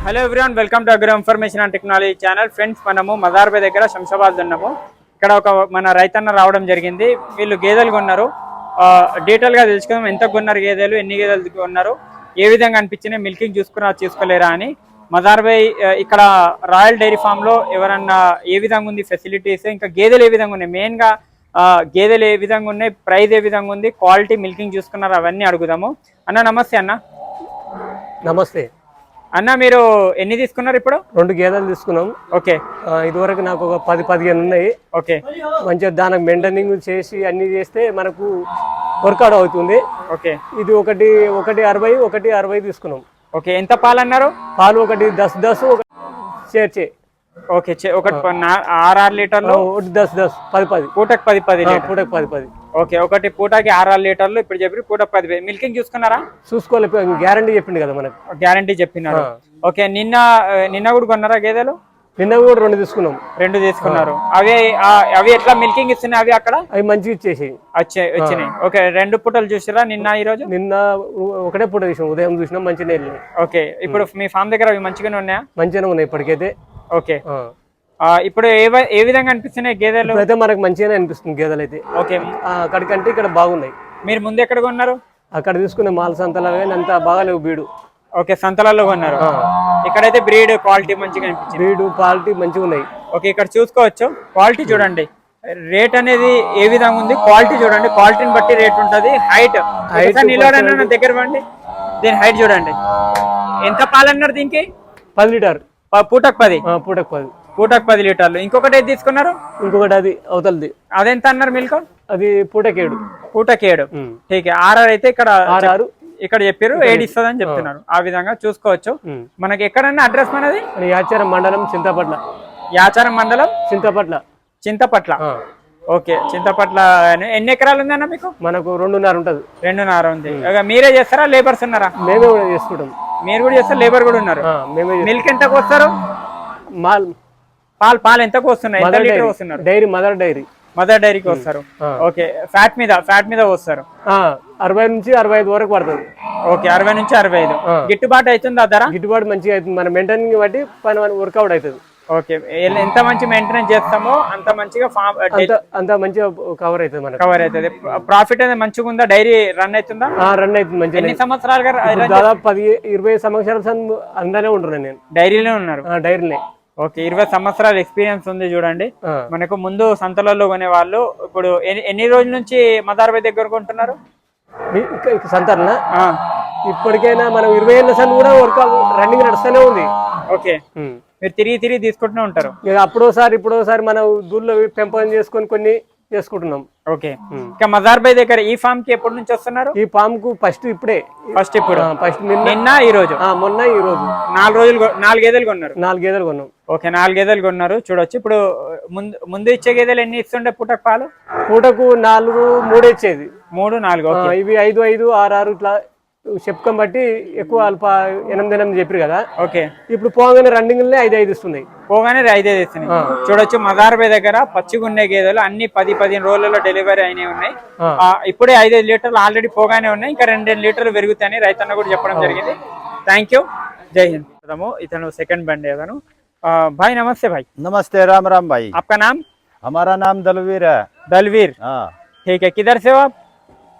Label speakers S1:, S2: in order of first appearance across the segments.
S1: Hello everyone, welcome to agro information and technology channel. Friends, మనము మదార్బే దగ్గర శంషాబాద్ ఉన్నాము. ఇక్కడ ఒక మన రైతన్న రావడం జరిగింది. వీళ్ళు గేదెలు కొన్నారు. డీటెయిల్గా తెలుసుకుందాం, ఎంత కొన్నారు గేదెలు, ఎన్ని గేదెలు కొన్నారు, ఏ విధంగా అనిపించినాయి, మిల్కింగ్ చూసుకున్నా చూసుకోలేరా అని. మదార్బే ఇక్కడ రాయల్ డైరీ ఫామ్లో ఎవరన్నా ఏ విధంగా ఉంది ఫెసిలిటీస్, ఇంకా గేదెలు ఏ విధంగా ఉన్నాయి, మెయిన్గా గేదెలు ఏ విధంగా ఉన్నాయి, ప్రైస్ ఏ విధంగా ఉంది, క్వాలిటీ, మిల్కింగ్ చూసుకున్నారు, అవన్నీ అడుగుదాము. అన్న నమస్తే. అన్న
S2: నమస్తే
S1: అన్న, మీరు ఎన్ని తీసుకున్నారు ఇప్పుడు?
S2: 2 గేదెలు తీసుకున్నాం.
S1: ఓకే.
S2: ఇదివరకు నాకు ఒక 10-15 ఉన్నాయి.
S1: ఓకే.
S2: మంచిగా దానికి మెయింటైనింగ్ చేసి అన్ని చేస్తే మనకు వర్కౌట్ అవుతుంది.
S1: ఓకే.
S2: ఇది ఒకటి 60 తీసుకున్నాం.
S1: ఓకే. ఎంత పాలు అన్నారు?
S2: పాలు ఒకటి 10 చేర్చే.
S1: ఓకే. ఒకటి 6 లీటర్లు,
S2: 10 10
S1: పూటకి 10
S2: పూటకు 10.
S1: ఓకే. ఒకటి పూటకి 6 లీటర్లు ఇప్పుడు చెప్పి పూటకి 10. మిల్కింగ్ చూసుకున్నారా?
S2: చూసుకోలేదు, గ్యారంటీ చెప్పింది కదా మనకు.
S1: గ్యారంటీ చెప్పినారు. ఓకే. నిన్న కూడా కొన్నారా గేదెలు?
S2: నిన్న కూడా 2 తీసుకున్నాం.
S1: 2 తీసుకున్నారు. అవి ఎట్లా మిల్కింగ్ ఇస్తున్నాయి? అవి అక్కడ
S2: అవి మంచిగా ఇచ్చేసి
S1: వచ్చినాయి. ఓకే. 2 పూటలు చూసారా నిన్న ఈ రోజు?
S2: నిన్న ఒకటే పూట చూసినాం, ఉదయం చూసినాం, మంచిగా వెళ్ళినాయి.
S1: ఓకే. ఇప్పుడు మీ ఫామ్ దగ్గర అవి మంచిగానే ఉన్నాయా?
S2: మంచిగానే ఉన్నాయి ఇప్పటికైతే.
S1: ఓకే. ఇప్పుడు ఏ విధంగా అనిపిస్తున్నాయి గేదెలు?
S2: అయితే మనకు మంచిగానే అనిపిస్తుంది గేదెలు అయితే.
S1: ఓకే.
S2: అక్కడికంటే ఇక్కడ బాగున్నాయి.
S1: మీరు ముందు ఎక్కడ కొన్నారు?
S2: అక్కడ తీసుకునే మాల్ సంతలలో కానీ అంత బాగాలేవు బీడు.
S1: ఓకే. సంతలలో కొన్నారు. ఇక్కడైతే బ్రీడ్ క్వాలిటీ మంచిగా అనిపించింది.
S2: బ్రీడ్ క్వాలిటీ మంచిగా ఉన్నాయి.
S1: ఓకే. ఇక్కడ చూసుకోవచ్చు, క్వాలిటీ చూడండి, రేట్ అనేది ఏ విధంగా ఉంది, క్వాలిటీ చూడండి, క్వాలిటీని బట్టి రేట్ ఉంటుంది. హైట్ నిలవడన్నా దగ్గర పండి, దీని హైట్ చూడండి. ఎంత పాలు అన్నారు దీనికి?
S2: 10 లీటర్.
S1: పూటకు 10.
S2: పూటకు
S1: 10 లీటర్లు. ఇంకొకటి ఏది తీసుకున్నారు?
S2: ఇంకొకటి అది అవతలది.
S1: అదెంత అన్నారు మిల్క్?
S2: అది పూటకి 7.
S1: పూటకి 7. ఠీక్. 6 అయితే ఇక్కడ
S2: 6
S1: ఇక్కడ చెప్పారు, 7 ఇస్తుంది అని చెప్తున్నారు. ఆ విధంగా చూసుకోవచ్చు. మనకి ఎక్కడన్నా అడ్రస్ మనది?
S2: యాచారం మండలం చింతపట్ల.
S1: యాచారం మండలం చింతపట్ల. ఓకే. చింతపట్ల. ఎన్ని ఎకరాలు ఉందన్న మీకు?
S2: మనకు 2.5 ఉంటది.
S1: 2.5 ఉంది. మీరే చేస్తారా, లేబర్స్ ఉన్నారా?
S2: మేమే కూడా చేసుకుంటాం.
S1: మీరు కూడా చేస్తారు, లేబర్ కూడా ఉన్నారు. మిల్క్ ఎంతకు వస్తారు? పాలు ఎంతకు వస్తున్నాయి?
S2: డైరీ
S1: మదర్ డైరీకి వస్తారు. ఓకే. ఫ్యాట్ మీద వస్తారు.
S2: 60 నుంచి 65 వరకు పడుతుంది.
S1: ఓకే. 60 నుంచి 65. గిట్టుబాటు అవుతుంది? ధర
S2: గిట్టుబాటు మంచిగా అవుతుంది. మన మెయింటైనింగ్ బట్టి పని వర్కౌట్ అవుతుంది.
S1: ఓకే. ఎంత మంచి మెయింటెనెన్స్ చేస్తామో అంత మంచిగా
S2: అంత మంచిగా కవర్ అవుతుంది. మనకు
S1: కవర్ అవుతుంది. ప్రాఫిట్ అనేది మంచిగా ఉందా? డైరీ రన్ అవుతుందా?
S2: రన్ అవుతుంది మంచిగా.
S1: ఎన్ని సంవత్సరాలుగా?
S2: దాదాపు 10-20 సంవత్సరాలు అందులోనే ఉంటున్నాను నేను.
S1: డైరీలో ఉన్నారు?
S2: డైరీలే.
S1: ఓకే. 20 సంవత్సరాల ఎక్స్పీరియన్స్ ఉంది. చూడండి, మనకు ముందు సంతలలో కొనే వాళ్ళు ఇప్పుడు ఎన్ని రోజుల నుంచి మదార్బే దగ్గర కొంటున్నారు?
S2: సంతరణ ఇప్పటికైనా మనం 20 ఏళ్ళ సార్ కూడా రన్నింగ్ నడుస్తూనే ఉంది.
S1: ఓకే. మీరు తిరిగి తీసుకుంటూనే ఉంటారు?
S2: ఇప్పుడోసారి మనం దూల్లో పెంపకం చేసుకొని కొన్ని చేసుకుంటున్నాం.
S1: ఓకే. ఇంకా మదార్బే దగ్గర ఈ ఫామ్ కి ఎప్పటి నుంచి వస్తున్నారు?
S2: ఈ ఫామ్ కు ఫస్ట్ ఇప్పుడు నిన్న ఈ రోజు మొన్న ఈ రోజు
S1: 4 గేదెలు కొన్నారు.
S2: 4 గేదెలు కొన్నాం.
S1: ఓకే. 4 గేదెలు కొన్నారు. చూడొచ్చు. ఇప్పుడు ముందు ఇచ్చే గేదెలు ఎన్ని ఇస్తుండే పూటకు పాలు?
S2: పూటకు 4-3 ఇచ్చేది.
S1: 3-4.
S2: ఇవి 5-5, 6-6 ఇట్లా చెప్పకం బట్టి ఎక్కువ 8-8 చెప్పారు కదా.
S1: ఓకే.
S2: ఇప్పుడు పోగానే రన్నింగ్ 5-5 ఇస్తున్నాయి.
S1: పోగానే 5-5 ఇస్తున్నాయి. చూడొచ్చు, మదార్బే దగ్గర పచ్చిగుండే గేదెలు అన్ని 10-15 రోజులలో డెలివరీ అయినవి ఉన్నాయి. ఇప్పుడే 5-5 లీటర్లు ఆల్రెడీ పోగానే ఉన్నాయి. ఇంకా 2 లీటర్లు పెరుగుతాయని రైతన్న కూడా చెప్పడం జరిగింది. Thank you. జై హింద్. ఇతను సెకండ్ బండి అతను. भाई नमस्ते। भाई
S3: नमस्ते। राम राम भाई।
S1: आपका नाम?
S3: हमारा नाम दलवीर है।
S1: दलवीर। ठीक है। किधर से हो आप?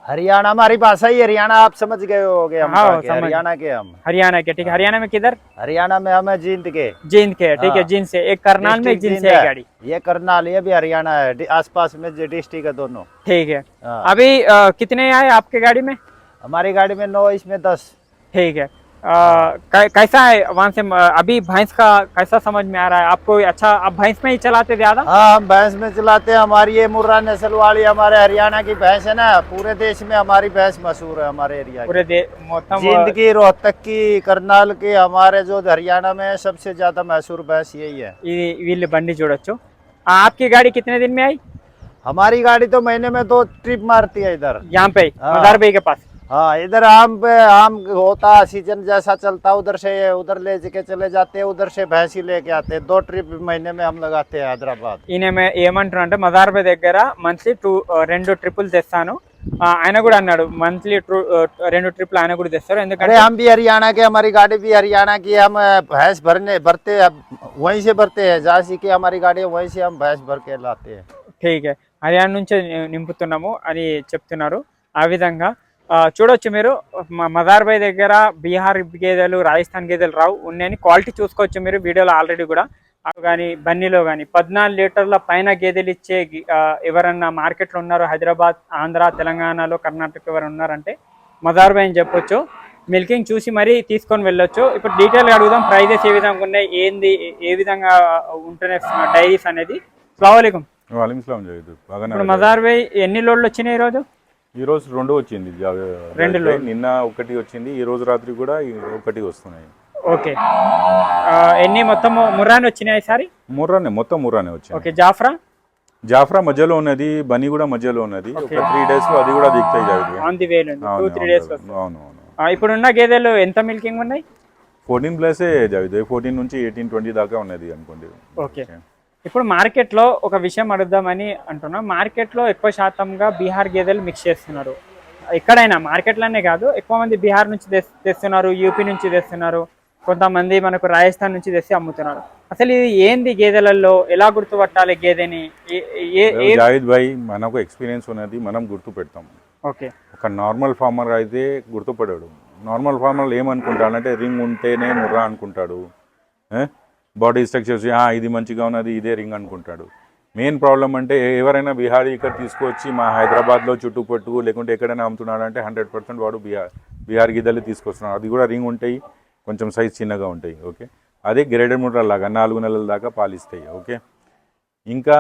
S3: हरियाणा। हमारी भाषा ही हरियाणा, आप समझ गए होगे। हम हरियाणा के। हम
S1: हरियाणा के। ठीक है। हरियाणा में किधर?
S3: हरियाणा में हमें जींद के।
S1: ठीक है। जींद से। एक करनाल में, जींद से गाड़ी।
S3: ये करनाल, ये भी हरियाणा है, आसपास में डिस्ट्रिक्ट है दोनों।
S1: ठीक है। अभी कितने आए आपके गाड़ी में?
S3: हमारी गाड़ी में 9, इसमें 10।
S1: ठीक है। कैसा है वहाँ से? अभी भैंस का कैसा समझ में आ रहा है आपको? अच्छा, आप भैंस में ही चलाते ज्यादा?
S3: हाँ, हम भैंस में चलाते हैं। हमारी ये मुर्रा नस्ल वाली हमारे हरियाणा की भैंस है ना। पूरे देश में हमारी भैंस मशहूर है, हमारे एरिया
S1: पूरे
S3: जींद की, रोहतक की, करनाल की, हमारे जो हरियाणा में सबसे ज्यादा मशहूर भैंस यही है।
S1: వీళ్ళు బండి చూడొచ్చు. आपकी गाड़ी कितने दिन में आई?
S3: हमारी गाड़ी तो महीने में 2 ट्रिप मारती है इधर,
S1: यहाँ पे मदारबे के पास।
S3: हाँ, इधर आम पे आम होता, सीजन जैसा चलता उधर से उधर ले के चले जाते हैं, उधर से भैंसी लेके आते हैं। 2 ट्रिप महीने में हम लगाते हैं हैदराबाद।
S1: ఈయన ఏమంటున్నా అంటే మదార్బే దగ్గర మంత్లీ 2 ట్రిపులు తెస్తాను, ఆయన కూడా అన్నాడు మంత్లీ 2 ట్రిప్లు ఆయన కూడా తెస్తారు,
S3: अरे
S1: ఎందుకంటే
S3: हम भी हरियाणा के, हमारी गाड़ी भी हरियाणा की, हम भैंस भरते वहीं से भरते हैं, झांसी की हमारी गाड़ी है, वहीं से हम भैंस भर के लाते हैं।
S1: ఠీక్ హై, హర్యానా నుంచే నింపుతున్నాము అని చెప్తున్నారు. ఆ విధంగా చూడొచ్చు మీరు మదార్ భాయ్ దగ్గర బీహార్ గేదెలు, రాజస్థాన్ గేదెలు రావు, ఉన్నాయని క్వాలిటీ చూసుకోవచ్చు మీరు వీడియోలో ఆల్రెడీ కూడా. అవి కానీ బన్నీలో కానీ 14 లీటర్ల పైన గేదెలు ఇచ్చే ఎవరన్నా మార్కెట్లో ఉన్నారు హైదరాబాద్, ఆంధ్ర, తెలంగాణలో, కర్ణాటక ఎవరైనా ఉన్నారంటే మదార్ భాయ్ అని చెప్పొచ్చు. మిల్కింగ్ చూసి మరీ తీసుకొని వెళ్ళొచ్చు. ఇప్పుడు డీటెయిల్గా అడుగుదాం, ప్రైజెస్ ఏ విధంగా ఉన్నాయి, ఏంది, ఏ విధంగా ఉంటున్నాయి డైరీస్ అనేది. అస్సలాముఅలైకుం. ఇప్పుడు మదార్ భాయ్ ఎన్ని లోడ్లు వచ్చినాయి ఈరోజు?
S4: ఈ రోజు 2 వచ్చింది,
S1: 2 లోడ్లు.
S4: నిన్న 1 వచ్చింది, ఈ రోజు రాత్రి కూడా 1 వస్తున్నాయి.
S1: ఓకే, ఎన్ని మొత్తం ముర్రాని వచ్చినాయి ఈసారి?
S4: మొత్తం ముర్రానే వచ్చింది.
S1: ఓకే, జాఫ్రా
S4: మధ్యలో ఉన్నది, బనీ కూడా మధ్యలో ఉన్నది. ఒక 3 days లో అది కూడా దిగుతాయి జాగ్రత్త.
S1: ఆన్ ది వే ఉంది, 2-3 days లో.
S4: అవును.
S1: ఇప్పుడు ఉన్న గేదెలు ఎంత మిల్కింగ్ ఉన్నాయి?
S4: 14+ జాగ్రత్త, 14 నుంచి 18-20 దాకా ఉన్నది అనుకోండి.
S1: ఓకే, ఇప్పుడు మార్కెట్లో ఒక విషయం అడుగుదామని అంటున్నా. మార్కెట్లో ఎక్కువ శాతంగా బీహార్ గేదెలు మిక్స్ చేస్తున్నారు. ఎక్కడైనా మార్కెట్లోనే కాదు, ఎక్కువ మంది బీహార్ నుంచి తెస్తున్నారు, యూపీ నుంచి తెస్తున్నారు, కొంతమంది మనకు రాజస్థాన్ నుంచి తెచ్చి అమ్ముతున్నారు. అసలు ఇది ఏంది, గేదెలలో ఎలా గుర్తుపట్టాలి గేదెని?
S4: జావేద్ భాయ్, మనకు ఎక్స్పీరియన్స్ ఉన్నది, మనం గుర్తు పెడతాం.
S1: ఓకే,
S4: ఒక నార్మల్ ఫార్మర్ అయితే గుర్తుపడాడు. నార్మల్ ఫార్మర్ ఏమనుకుంటాడంటే రింగ్ ఉంటేనే ముర్రా అనుకుంటాడు, బాడీ స్ట్రక్చర్స్ ఇది మంచిగా ఉన్నది ఇదే రింగ్ అనుకుంటాడు. మెయిన్ ప్రాబ్లం అంటే ఎవరైనా బీహారీ ఇక్కడ తీసుకొచ్చి మా హైదరాబాద్లో చుట్టుపట్టు లేకుంటే ఎక్కడైనా అమ్ముతున్నాడు అంటే 100% వాడు బీహార్ గీదలు తీసుకొస్తున్నాడు. అది కూడా రింగ్ ఉంటాయి, కొంచెం సైజ్ చిన్నగా ఉంటాయి. ఓకే, అదే గ్రేడెడ్ ముర్రా లాగా 4 నెలల దాకా పాలిస్తాయి. ఓకే, ఇంకా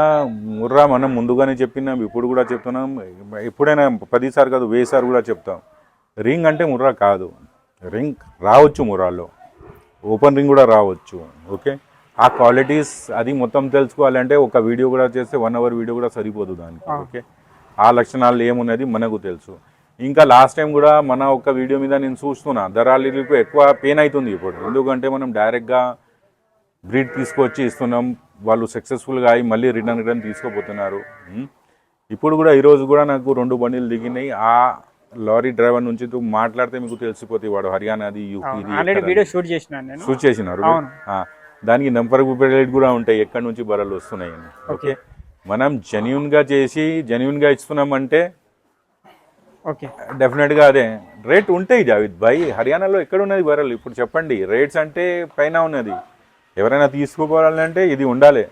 S4: ముర్రా మనం ముందుగానే చెప్పినాం, ఇప్పుడు కూడా చెప్తున్నాం, ఎప్పుడైనా 10 సార్లు కాదు 1000 సార్లు కూడా చెప్తాం. రింగ్ అంటే ముర్రా కాదు, రింగ్ రావచ్చు ముర్రాలో, ఓపెన్ రింగ్ కూడా రావచ్చు. ఓకే, ఆ క్వాలిటీస్ అది మొత్తం తెలుసుకోవాలంటే ఒక వీడియో కూడా చేస్తే 1 hour వీడియో కూడా సరిపోదు దానికి. ఓకే, ఆ లక్షణాలు ఏమున్నది మనకు తెలుసు. ఇంకా లాస్ట్ టైం కూడా మన ఒక వీడియో మీద నేను చూస్తున్నా, ధరాలకు ఎక్కువ పెయిన్ అవుతుంది ఇప్పుడు, ఎందుకంటే మనం డైరెక్ట్గా బ్రీడ్ తీసుకొచ్చి ఇస్తున్నాం, వాళ్ళు సక్సెస్ఫుల్గా అయ్యి మళ్ళీ రిటర్న్ తీసుకోపోతున్నారు. ఇప్పుడు కూడా ఈరోజు కూడా నాకు 2 బండిలు దిగినాయి. ఆ లారీ డ్రైవర్ నుంచి మాట్లాడితే మీకు తెలిసిపోతాయి వాడు హర్యానాది, యూపీ షూట్ చేసినారు. దానికి నెంబర్ ప్లేట్ కూడా ఉంటాయి ఎక్కడి నుంచి బర్రెలు వస్తున్నాయని. ఓకే, మనం జెన్యున్గా చేసి జెన్యున్గా ఇస్తున్నామంటే
S1: ఓకే,
S4: డెఫినెట్గా అదే రేట్ ఉంటాయి. జావేద్ భాయ్, హర్యానాలో ఎక్కడ ఉన్నది బర్రెలు ఇప్పుడు చెప్పండి? రేట్స్ అంటే పైన ఉన్నది, ఎవరైనా తీసుకోవాలంటే ఇది ఉండాలి,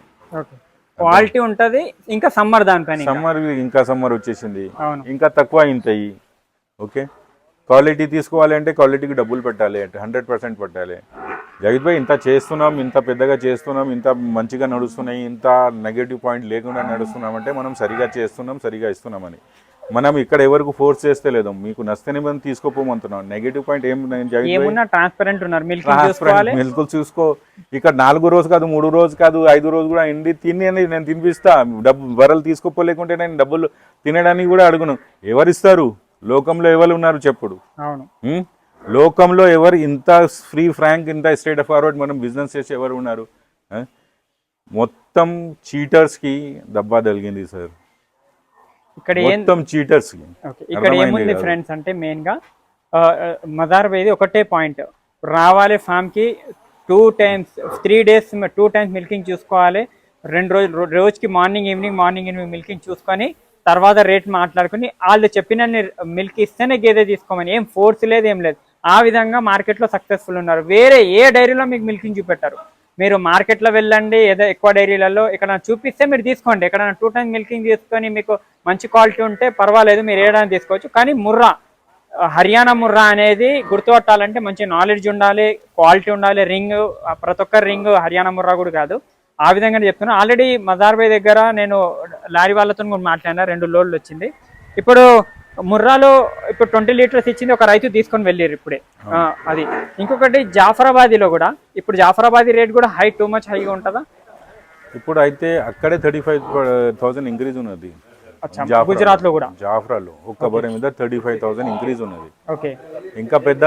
S1: క్వాలిటీ ఉంటుంది. ఇంకా సమ్మర్, దానిపైన
S4: సమ్మర్ వచ్చేసింది, ఇంకా తక్కువ ఇంతాయి. ఓకే, క్వాలిటీ తీసుకోవాలంటే క్వాలిటీకి డబ్బులు పెట్టాలి, 100% పెట్టాలి. జావేద్ భాయ్, ఇంత చేస్తున్నాం, ఇంత పెద్దగా చేస్తున్నాం, ఇంత మంచిగా నడుస్తున్నాయి, ఇంత నెగటివ్ పాయింట్ లేకుండా నడుస్తున్నామంటే మనం సరిగా చేస్తున్నాం, సరిగా ఇస్తున్నామని. మనం ఇక్కడ ఎవరికి ఫోర్స్ చేస్తే లేదు, మీకు నచ్చితేనే మనం తీసుకోపోమంటున్నాం. నెగటివ్ పాయింట్
S1: ట్రాన్స్పరెంట్ ఉన్నారు,
S4: మిల్క్ చూసుకో. ఇక్కడ 4 రోజు కాదు, 3 రోజు కాదు, 5 రోజు కూడా ఎండి తిని నేను తినిపిస్తా. బర్రెలు తీసుకోపోలేకుంటే నేను డబ్బులు తినడానికి కూడా అడుగును. ఎవరిస్తారు లోకంలో? ఎవరు ఉన్నారు చెప్పుడు? లోకంలో ఎవరు ఇంత ఫ్రీ ఫ్రాంక్, ఇంత స్ట్రైట్ ఫార్వర్డ్ మనం బిజినెస్ చేసి ఎవరు ఉన్నారు? మొత్తం చీటర్స్కి దెబ్బ తగిలింది సార్,
S1: ఇక్కడ
S4: మొత్తం చీటర్స్.
S1: ఇక్కడ ఏముంది ఫ్రెండ్స్ అంటే మెయిన్ గా మదార్ భాయ్ ఒకటే పాయింట్, రావాలి ఫామ్ కి 2 times 3 days 2 times మిల్కింగ్ చూసుకోవాలి. 2 రోజుకి మార్నింగ్ ఈవినింగ్ మిల్కింగ్ చూసుకొని తర్వాత రేట్ మాట్లాడుకుని వాళ్ళు చెప్పిన మిల్క్ ఇస్తేనే గేదె తీసుకోమని, ఏం ఫోర్స్ లేదు, ఏం లేదు. ఆ విధంగా మార్కెట్లో సక్సెస్ఫుల్ ఉన్నారు. వేరే ఏ డైరీలో మీకు మిల్కింగ్ చూపెట్టారు. మీరు మార్కెట్లో వెళ్ళండి, ఏదో ఎక్కువ డైరీలలో ఎక్కడైనా చూపిస్తే మీరు తీసుకోండి. ఎక్కడైనా 2 times మిల్కింగ్ తీసుకొని మీకు మంచి క్వాలిటీ ఉంటే పర్వాలేదు, మీరు ఏదైనా తీసుకోవచ్చు. కానీ ముర్రా, హర్యానా ముర్రా అనేది గుర్తుపట్టాలంటే మంచి నాలెడ్జ్ ఉండాలి, క్వాలిటీ ఉండాలి. రింగ్, ప్రతి ఒక్క రింగ్ హర్యానా ముర్రా కూడా కాదు. ఆ విధంగా చెప్తున్నా. ఆల్రెడీ మదార్ భాయ్ దగ్గర నేను లారీ వాళ్ళతో కూడా మాట్లాడినా, 2 లోడ్లు వచ్చింది. ఇప్పుడు ముర్రాలో ఇప్పుడు 20 లీటర్స్ ఇచ్చింది ఒక రైతు తీసుకొని వెళ్ళారు ఇప్పుడే. అది ఇంకొకటి జాఫరాబాదీలో కూడా, ఇప్పుడు జాఫరాబాదీ రేట్ కూడా టూ మచ్ హైగా ఉంటుందా?
S4: ఇప్పుడు అయితే అక్కడే 35,000 ఇంక్రీజ్ ఉన్నది.
S1: గుజరాత్ లో కూడా
S4: జాఫ్రాలో ఒక్క బర్రె మీద 35,000 ఇంక్రీజ్ ఉన్నది.
S1: ఓకే,
S4: ఇంకా పెద్ద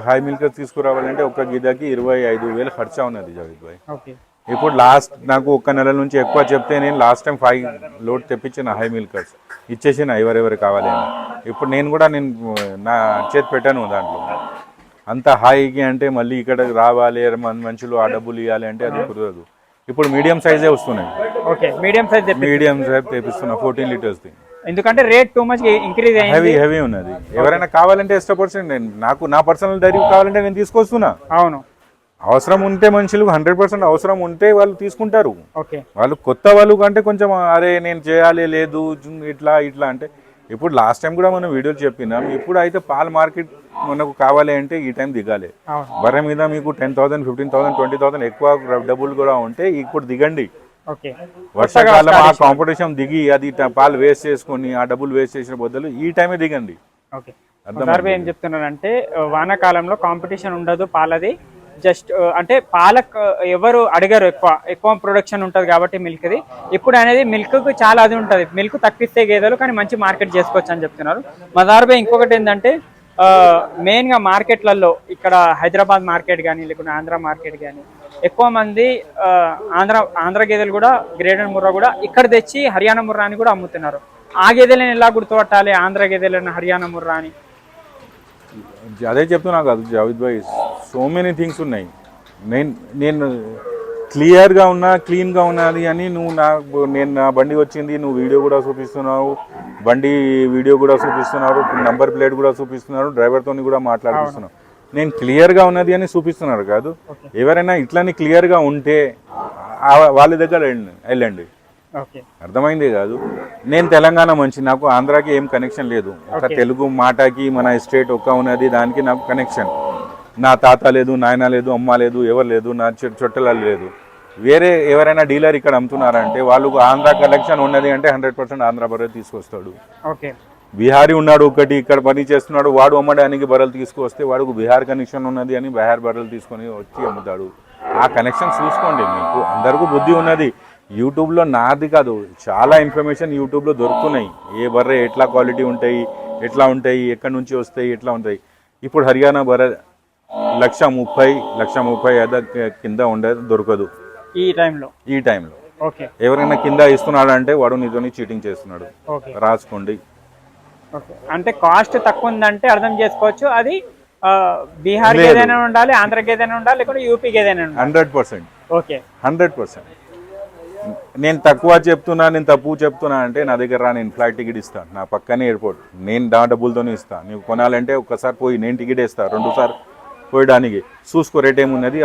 S4: హై మిల్క్ తీసుకురావాలంటే ఒక్క గీదకి 25,000 ఖర్చా ఉన్నది జావేద్ భాయ్.
S1: ఓకే,
S4: ఇప్పుడు లాస్ట్ నాకు ఒక్క నెల నుంచి ఎక్కువ చెప్తే నేను లాస్ట్ టైం 5 లోడ్ తెప్పించిన హై మిల్కర్స్ ఇచ్చేసిన ఎవరెవరు కావాలి అని. ఇప్పుడు నేను కూడా నా చేతి పెట్టాను దాంట్లో. అంత హాయికి అంటే మళ్ళీ ఇక్కడ రావాలి మనుషులు ఆ డబ్బులు ఇవ్వాలి అంటే అది కుదరదు. ఇప్పుడు మీడియం సైజే వస్తున్నాయి.
S1: ఓకే, మీడియం సైజ్
S4: తెప్పిస్తున్నా 14 లీటర్స్ది.
S1: ఎందుకంటే రేట్ టూ మచ్ ఇంక్రీజ్ అయ్యింది,
S4: హెవీ ఉన్నది. ఎవరైనా కావాలంటే ఇష్టపడుతుంది. నాకు నా పర్సనల్ డైరీ కావాలంటే నేను తీసుకొస్తున్నా.
S1: అవును,
S4: అవసరం ఉంటే మనుషులు 100% అవసరం ఉంటే వాళ్ళు తీసుకుంటారు.
S1: ఓకే,
S4: వాళ్ళు కొత్త వాళ్ళు కంటే కొంచెం అరే నేను చేయాలి లేదు ఇట్లా అంటే ఇప్పుడు లాస్ట్ టైం కూడా మనం వీడియోలు చెప్పినాం. ఇప్పుడు అయితే పాల మార్కెట్ మనకు కావాలి అంటే ఈ టైం దిగాలి. బర్రె మీద మీకు 10,000, 15,000, 20,000 ఎక్కువ డబ్బులు కూడా ఉంటే ఇప్పుడు దిగండి. వర్షాకాలం ఆ కాంపిటీషన్ దిగి అది పాలు వేస్ట్ చేసుకొని ఆ డబ్బులు వేస్ట్ చేసిన బదులు ఈ టైమే దిగండి.
S1: ఏం చెప్తున్నానంటే వానాకాలంలో కాంపిటీషన్ ఉండదు పాలది. జస్ట్ అంటే పాలకు ఎవరు అడిగారు, ఎక్కువ ప్రొడక్షన్ ఉంటుంది కాబట్టి మిల్క్ది. ఇప్పుడు అనేది మిల్క్కు చాలా అది ఉంటుంది, మిల్క్ తక్కువిస్తే గేదెలు కానీ మంచి మార్కెట్ చేసుకోవచ్చు అని చెప్తున్నారు. మదార్బే ఇంకొకటి ఏంటంటే మెయిన్గా మార్కెట్లలో ఇక్కడ హైదరాబాద్ మార్కెట్ కానీ లేకుంటే ఆంధ్ర మార్కెట్ కానీ ఎక్కువ మంది ఆంధ్ర గేదెలు కూడా గ్రేడెడ్ ముర్రా కూడా ఇక్కడ తెచ్చి హర్యానా ముర్రా అని కూడా అమ్ముతున్నారు. ఆ గేదెలను ఎలా గుర్తుపట్టాలి ఆంధ్ర గేదెలను హర్యానా ముర్రా అని?
S4: అదే చెప్తున్నా కాదు జావేద్ భాయ్, సో మెనీ థింగ్స్ ఉన్నాయి. నేను క్లియర్గా ఉన్నా క్లీన్గా ఉన్నది అని నేను నా బండి వచ్చింది నువ్వు వీడియో కూడా చూపిస్తున్నావు, బండి వీడియో కూడా చూపిస్తున్నారు, నంబర్ ప్లేట్ కూడా చూపిస్తున్నారు, డ్రైవర్తో కూడా మాట్లాడిస్తున్నావు. నేను క్లియర్గా ఉన్నది అని చూపిస్తున్నారు కాదు. ఎవరైనా ఇట్లని క్లియర్గా ఉంటే వాళ్ళ దగ్గర వెళ్ళండి. అర్థమైంది కాదు. నేను తెలంగాణ మంచి, నాకు ఆంధ్రాకి ఏం కనెక్షన్ లేదు. ఒక తెలుగు మాటకి మన స్టేట్ ఒక్క ఉన్నది, దానికి నాకు కనెక్షన్. నా తాత లేదు, నాయన లేదు, అమ్మ లేదు, ఎవరు లేదు, నా చుట్టలు లేదు. వేరే ఎవరైనా డీలర్ ఇక్కడ అమ్ముతున్నారంటే వాళ్ళకు ఆంధ్ర కలెక్షన్ ఉన్నది అంటే 100% ఆంధ్ర బర్రెలు తీసుకొస్తాడు. బీహారీ ఉన్నాడు ఒకటి ఇక్కడ పని చేస్తున్నాడు, వాడు అమ్మడానికి బర్రెలు తీసుకొస్తే వాడుకు బీహార్ కనెక్షన్ ఉన్నది అని బీహార్ బర్రెలు తీసుకొని వచ్చి అమ్ముతాడు. ఆ కనెక్షన్ చూసుకోండి. మీకు అందరికీ బుద్ధి ఉన్నది. యూట్యూబ్లో నాది కాదు, చాలా ఇన్ఫర్మేషన్ యూట్యూబ్లో దొరుకుతున్నాయి. ఏ బర్రె ఎట్లా క్వాలిటీ ఉంటాయి, ఎట్లా ఉంటాయి, ఎక్కడి నుంచి వస్తాయి, ఎట్లా ఉంటాయి. ఇప్పుడు హర్యానా బర్రె 1,30,000 కింద ఉండేది దొరకదు ఈ టైంలో. ఎవరైనా కింద ఇస్తున్నాడు అంటే వాడు నీతోని చీటింగ్ చేస్తున్నాడు. రాసుకోండి.
S1: అంటే కాస్ట్ తక్కువ ఉందంటే అర్థం చేసుకోవచ్చు అది బీహార్ ఏదైనా ఉండాలి, ఆంధ్రకి ఏదైనా ఉండాలి, లేకుంటే యూపీకి ఏదైనా ఉండాలి.
S4: 100%.
S1: ఓకే,
S4: 100%. నేను తక్కువ చెప్తున్నా, నేను తప్పు చెప్తున్నా అంటే నా దగ్గర రా, నేను ఫ్లైట్ టికెట్ ఇస్తాను. నా పక్కనే ఎయిర్పోర్ట్, నేను నా డబ్బులతోనే ఇస్తాను. నువ్వు కొనాలంటే ఒక్కసారి పోయి నేను టికెట్ ఇస్తాను, 2 సార్లు పోయడానికి చూసుకో రేట్ ఏమున్నది,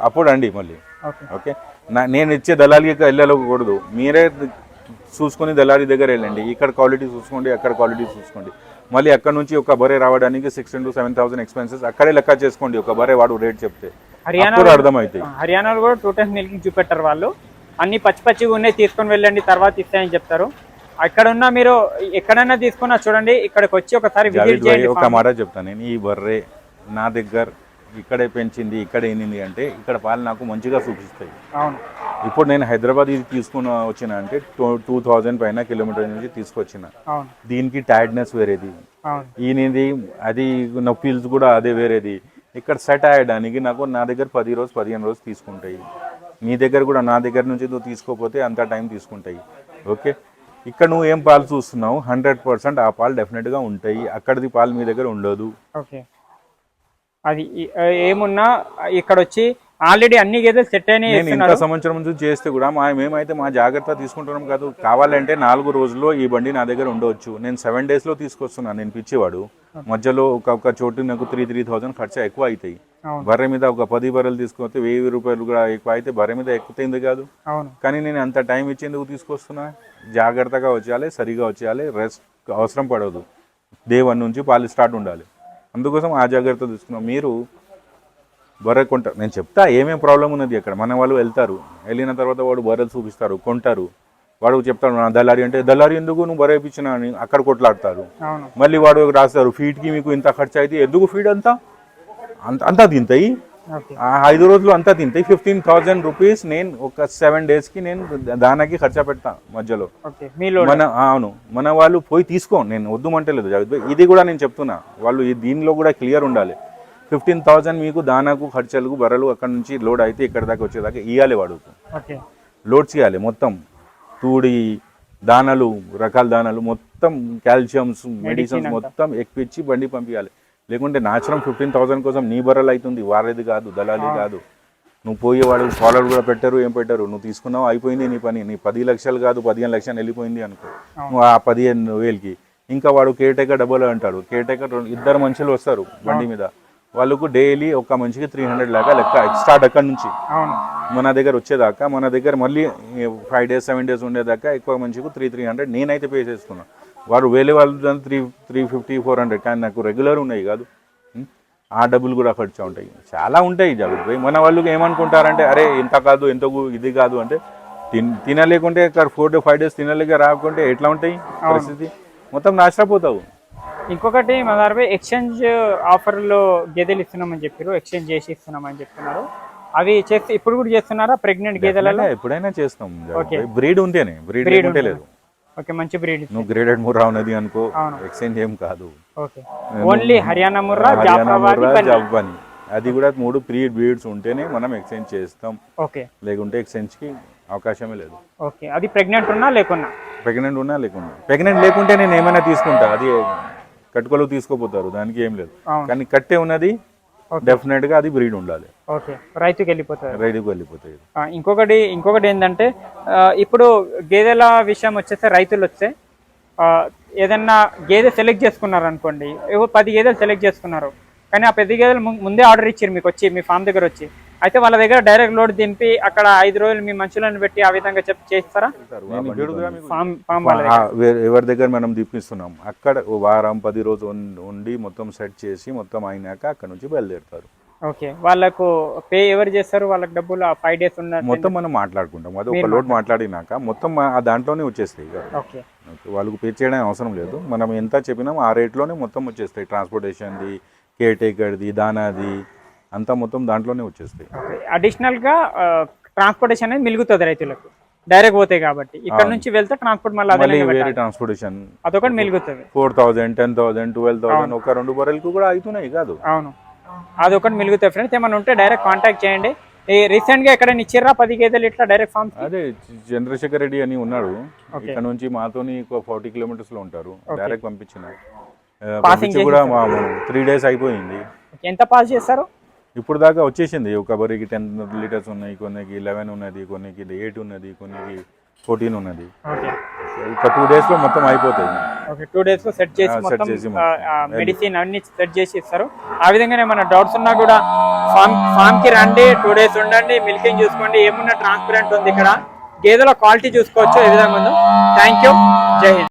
S4: అప్పుడు అండి మళ్ళీ. ఓకే, నేను ఇచ్చే దళాలికి వెళ్ళకూడదు. మీరే చూసుకొని దళాలి దగ్గర వెళ్ళండి. ఇక్కడ క్వాలిటీ చూసుకోండి, అక్కడ క్వాలిటీ చూసుకోండి. మళ్ళీ అక్కడ నుంచి ఒక బరే రావడానికి 6,000 to 7,000 ఎక్స్పెన్సెస్ అక్కడే లెక్క చేసుకోండి. ఒక బరే వాడు రేట్ చెప్తే అర్థమవుతాయి.
S1: హర్యానాలో కూడా 2 times మిల్కింగ్ చూపెట్టారు వాళ్ళు. అన్ని పచ్చిగా ఉన్నాయి, తీసుకొని వెళ్ళండి తర్వాత ఇస్తాయని చెప్తారు. అక్కడ ఉన్న మీరు ఎక్కడైనా తీసుకున్నా చూడండి, ఇక్కడికి వచ్చి ఒకసారి విజిట్ చేయండి.
S4: ఒక మాట చెప్తాను నేను, ఈ బర్రె నా దగ్గర ఇక్కడే పెంచింది, ఇక్కడే ఏంది అంటే ఇక్కడ పాలు నాకు మంచిగా చూపిస్తాయి. ఇప్పుడు నేను హైదరాబాద్ ఇది తీసుకుని వచ్చిన అంటే 2,000 పైన కిలోమీటర్ నుంచి తీసుకొచ్చిన. దీనికి టైర్డ్నెస్ వేరేది, ఈయనది అది నొప్పిల్స్ కూడా అదే వేరేది. ఇక్కడ సెట్ అయ్యడానికి నాకు నా దగ్గర 10 రోజు 15 రోజు తీసుకుంటాయి. మీ దగ్గర కూడా నా దగ్గర నుంచి నువ్వు తీసుకోకపోతే అంత టైం తీసుకుంటాయి. ఓకే, ఇక్కడ నువ్వు ఏం పాలు చూస్తున్నావు 100% ఆ పాలు డెఫినెట్గా ఉంటాయి. అక్కడిది పాలు మీ దగ్గర ఉండదు.
S1: ఓకే, అది ఏమున్నా ఇక్కడ వచ్చి ఆల్రెడీ అన్ని గేదెలు సెట్ అయినాయి.
S4: నేను ఇంత సంవత్సరం నుంచి చేస్తే కూడా మేమైతే మా జాగ్రత్త తీసుకుంటున్నాం కాదు. కావాలంటే 4 రోజుల్లో ఈ బండి నా దగ్గర ఉండవచ్చు. నేను 7 daysలో తీసుకొస్తున్నాను. నేను పిచ్చివాడు, మధ్యలో ఒక చోటు నాకు 3,000 ఖర్చు ఎక్కువ అవుతాయి. బర్రె మీద ఒక 10 బర్రెలు తీసుకొస్తే 1,000 రూపాయలు కూడా ఎక్కువ అయితే బర్రె మీద ఎక్కుతుంది కాదు. కానీ నేను అంత టైం ఇచ్చేందుకు తీసుకొస్తున్నా. జాగ్రత్తగా వచ్చేయాలి, సరిగా వచ్చేయాలి, రెస్ట్ అవసరం పడదు. డే 1 నుంచి పాలు స్టార్ట్ ఉండాలి. అందుకోసం ఆ జాగ్రత్త తీసుకున్నాం. మీరు బర్రె కొంటారు, నేను చెప్తా ఏమేమి ప్రాబ్లం ఉన్నది అక్కడ. మన వాళ్ళు వెళ్తారు, వెళ్ళిన తర్వాత వాడు బర్రెలు చూపిస్తారు, కొంటారు. వాడు చెప్తాడు నా దళారి అంటే, దళారి ఎందుకు నువ్వు బర్రె ఇప్పించిన అని అక్కడ కొట్లాడతారు. మళ్ళీ వాడు రాస్తారు ఫీడ్కి మీకు ఇంత ఖర్చు అయితే, ఎందుకు ఫీడ్ అంతా తింటాయి. 5 రోజులు అంతా తింటాయి. 15,000 రూపీస్ నేను ఒక 7 daysకి నేను దానికి ఖర్చు పెడతా మధ్యలో. అవును, మన వాళ్ళు పోయి తీసుకో, నేను వద్దు అంటలేదు జావేద్ భాయ్. ఇది కూడా నేను చెప్తున్నా, వాళ్ళు దీనిలో కూడా క్లియర్ ఉండాలి. 15,000 మీకు దానాకు ఖర్చులకు బర్రెలు అక్కడ నుంచి లోడ్ అయితే ఇక్కడ దాకా వచ్చేదాకా ఇవ్వాలి వాడుకు.
S1: ఓకే
S4: లోడ్స్ ఇవ్వాలి మొత్తం తూడి దానాలు రకాల దానాలు మొత్తం కాల్షియమ్స్ మెడిసిన్స్ మొత్తం ఎక్కిచ్చి బండి పంపించాలి. లేకుంటే నాచరం 15,000 కోసం నీ బర్రెలు అవుతుంది, వారేది కాదు, దళాలి కాదు. నువ్వు పోయేవాడు ఫాలోలు కూడా పెట్టరు, ఏం పెట్టరు. నువ్వు తీసుకున్నావు అయిపోయింది నీ పని. నీ 10 లక్షలు కాదు 15 లక్షలు వెళ్ళిపోయింది అనుకో, నువ్వు ఆ 15,000కి ఇంకా వాడు కేర్ టేకర్ డబ్బులు అంటాడు. కేర్ టేకర్ 2 మనుషులు వస్తారు బండి మీద, వాళ్ళకు డైలీ ఒక మనిషికి 300 లాగా లెక్క స్టార్ట్ అక్కడ నుంచి మన దగ్గర వచ్చేదాకా. మన దగ్గర మళ్ళీ 5 days 7 days ఉండేదాకా ఎక్కువ మనిషికి 300 నేనైతే పే చేస్తున్నాను. వాడు వేరే వాళ్ళు 350 400, కానీ నాకు రెగ్యులర్ ఉన్నాయి కాదు, ఆ డబ్బులు కూడా ఖర్చు ఉంటాయి. చాలా ఉంటాయి జాగ్రత్త పోయి. మన వాళ్ళు ఏమనుకుంటారంటే అరే ఇంత కాదు ఎంత ఇది కాదు అంటే తినలేకుంటే 4 to 5 days తినలేక రాకుంటే ఎట్లా ఉంటాయి పరిస్థితి, మొత్తం నాశనపోతావు.
S1: ఇంకొకటి మదార్ భాయ్ ఎక్స్చేంజ్ ఆఫర్లో గేదెలు ఇస్తున్నామని చెప్పారు, ఎక్స్చేంజ్ చేసి ఇస్తున్నామని చెప్తున్నారు. అవి చేస్తే ఇప్పుడు కూడా చేస్తున్నారా ప్రెగ్నెంట్ గేదెలలో?
S4: ఎప్పుడైనా చేస్తాం, బ్రీడ్ ఉంటేనే, బ్రీడ్ ఉంటే లేదు.
S1: ఓకే మంచి బ్రీడ్.
S4: నువ్వు గ్రేడెడ్ ముర్రా ఉన్నది అనుకో, ఎక్స్చేంజ్ ఏం కాదు.
S1: ఓకే ఓన్లీ హర్యానా ముర్రా,
S4: జాఫ్రాబాదీ, అది కూడా 3 ప్రీ బ్రీడ్స్ ఉంటేనే మనం ఎక్స్చేంజ్ చేస్తాం.
S1: ఓకే
S4: లేకుంటే ఎక్స్చేంజ్ కి అవకాశమే లేదు.
S1: ఓకే అది ప్రెగ్నెంట్ ఉన్నా లేకున్నా?
S4: ప్రెగ్నెంట్ ఉన్నా లేకున్నా. ప్రెగ్నెంట్ లేకుంటే నేను ఏమైనా తీసుకుంటా, అది కట్టుకోలు తీసుకోపోతారు, దానికి ఏం లేదు. కానీ కట్టే ఉన్నది డెఫినెట్ గా అది బ్రీడ్ ఉండాలి.
S1: ఓకే రైతుకి వెళ్ళిపోతుంది,
S4: రైతుకి వెళ్ళిపోతాయి.
S1: ఇంకొకటి ఏంటంటే ఇప్పుడు గేదెల విషయం వచ్చేస్తే రైతులు వస్తే ఏదన్నా గేదె సెలెక్ట్ చేసుకున్నారు అనుకోండి, 10 గేదెలు సెలెక్ట్ చేసుకున్నారు, కానీ ఆ 10 గేదెలు ముందే ఆర్డర్ ఇచ్చారు మీకు వచ్చి, మీ ఫామ్ దగ్గర వచ్చి, అయితే వాళ్ళ దగ్గర డైరెక్ట్ లోడ్ దింపి అక్కడ 5 రోజులు మీ మనుషులను పెట్టి ఆ విధంగా చేస్తారా?
S4: ఎవరి దగ్గర మనం దిప్పిస్తున్నాం అక్కడ వారం 10 రోజులు ఉండి మొత్తం సెట్ చేసి మొత్తం అయినాక అక్కడ నుంచి బయలుదేరుతారు.
S1: ఓకే వాళ్ళకు పే ఎవరు చేస్తారు? వాళ్ళకి డబ్బులు 5 days ఉన్న
S4: మొత్తం మనం మాట్లాడుకుంటాం, అది ఒక లోడ్ మాట్లాడినాక మొత్తం ఆ దాంట్లోనే వచ్చేస్తాయి.
S1: ఓకే
S4: వాళ్ళకు పే చేయడం అవసరం లేదు, మనం ఎంత చెప్పినాం ఆ రేట్లోనే మొత్తం వచ్చేస్తాయి. ట్రాన్స్పోర్టేషన్ది, కేర్ టేకర్ది, దానాది అంతా మొత్తం దాంట్లోనే వచ్చేస్తాయి.
S1: అడిషనల్గా ట్రాన్స్పోర్టేషన్ అనేది మిలుగుతుంది రైతులకు, డైరెక్ట్ పోతాయి కాబట్టి. ఇక్కడ నుంచి వెళ్తే ట్రాన్స్పోర్ట్ మళ్ళీ
S4: వేరే ట్రాన్స్పోర్టేషన్
S1: అదొకటి మిలుగుతుంది.
S4: 4,000 10,000 12,000 ఒక 2 బర్రెలకు కూడా అవుతున్నాయి కాదు.
S1: అవును అదొకటి మిలుగుతాయి. ఫ్రెండ్స్ ఏమైనా ఉంటే డైరెక్ట్ కాంటాక్ట్ చేయండి. రీసెంట్ గా ఎక్కడైనా ఇచ్చిర్రా 10 గేదెలు ఇట్లా డైరెక్ట్ ఫామ్?
S4: అదే చంద్రశేఖర్ రెడ్డి అని ఉన్నాడు, ఇక్కడ నుంచి మాతోని 40 kilometers లో ఉంటారు, డైరెక్ట్ పంపించిన కూడా 3 days అయిపోయింది.
S1: ఎంత పాస్ చేస్తారు?
S4: ఇప్పుడు దాకా వచ్చేసింది. ఒక బరికి 10 liters ఉన్నాయి, కొన్నికి 11 ఉన్నది, కొన్నికి 8 ఉన్నది, కొన్నికి 14 ఉన్నది. ఒక 2 days లో మొత్తం అయిపోతుంది.
S1: ఓకే 2 days లో సెట్ చేసి మొత్తం మెడిసిన్ అన్ని సెట్ చేసి ఇస్తారు. ఆ విధంగానే ఏమైనా డౌట్స్ ఉన్నా కూడా ఫామ్ కి రండి, 2 days ఉండండి, మిల్కింగ్ చూసుకోండి. ఏమున్నా ట్రాన్స్పరెంట్ ఉంది ఇక్కడ, గేదెల క్వాలిటీ చూసుకోవచ్చు ఏ విధంగా ఉందో. థ్యాంక్ యూ, జై హింద్.